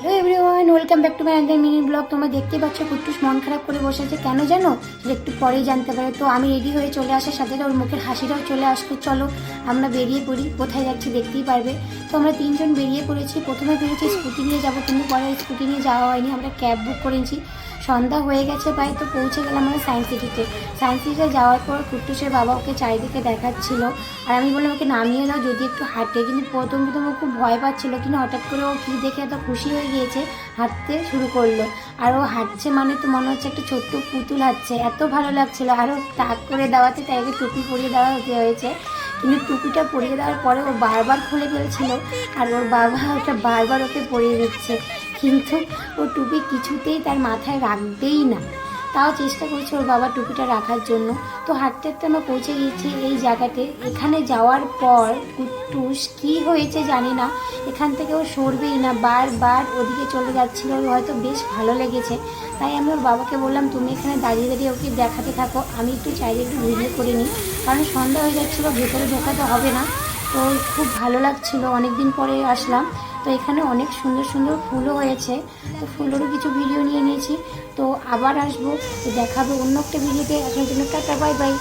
Hello everyone, welcome back to my under mini blog. তোমরা দেখতেই পাচ্ছ কুট্টুস মন খারাপ করে বসে আছে, কেন জানো? সেটা একটু পরেই জানতে পারে। তো আমি রেডি হয়ে চলে আসার সাথে ওর মুখের হাসিটাও চলে আসতো। চলো আমরা বেরিয়ে পড়ি, কোথায় যাচ্ছি দেখতেই পারবে। তো আমরা তিনজন বেরিয়ে পড়েছি। প্রথমে বেরিয়েছি স্কুটি নিয়ে যাবো, কিন্তু পরে স্কুটি নিয়ে যাওয়া হয়নি, আমরা ক্যাব বুক করেছি। সন্ধ্যা হয়ে গেছে প্রায়, তো পৌঁছে গেলাম আমরা সায়েন্স সিটিতে। সায়েন্স সিটিতে যাওয়ার পর কুট্টুসের বাবা ওকে চারিদিকে দেখাচ্ছিল, আর আমি বললাম ওকে নামিয়ে দাও যদি একটু হাঁটে। কিন্তু প্রথম ও খুব ভয় পাচ্ছিল, কিন্তু হঠাৎ করে ও কী দেখে এত খুশি হয়ে গিয়েছে, হাঁটতে শুরু করলো। আর ও হাঁটছে মানে তো মনে হচ্ছে একটা ছোট্ট পুতুল হাঁটছে, এত ভালো লাগছিল। আরও তাক করে দেওয়াতে তাকে টুপি পরিয়ে দেওয়া হতে হয়েছে, কিন্তু টুপিটা পরিয়ে দেওয়ার পরে ও বারবার খুলে ফেলছিল, আর ওর বাবা ওটা বারবার ওকে পরিয়ে দিচ্ছে, কিন্তু ও টুপি কিছুতেই তার মাথায় রাখবেই না। তাও চেষ্টা করছে ওর বাবা টুপিটা রাখার জন্য। তো হাঁটতে হাঁটতে আমরা পৌঁছে গিয়েছি এই জায়গাতে। এখানে যাওয়ার পর কুট্টুস কী হয়েছে জানি না, এখান থেকে ও সরবেই না, বারবার ওদিকে চলে যাচ্ছিল। ওর হয়তো বেশ ভালো লেগেছে, তাই আমি ওর বাবাকে বললাম তুমি এখানে দাঁড়িয়ে দাঁড়িয়ে ওকে দেখাতে থাকো, আমি একটু চাইলে একটু ভিডিও করে নিই, কারণ সন্ধ্যা হয়ে যাচ্ছিলো, ভেতরে ঢোকাতে হবে না। তো খুব ভালো লাগছিল, অনেক দিন পরে আসলাম। তো এখানে অনেক সুন্দর সুন্দর ফুলও হয়েছে, তো ফুলেরও কিছু ভিডিও নিয়ে নিয়েছি। তো আবার আসবো, তো দেখাবো অন্য একটা ভিডিওতে। এখন জন্য টাটা, বাই বাই।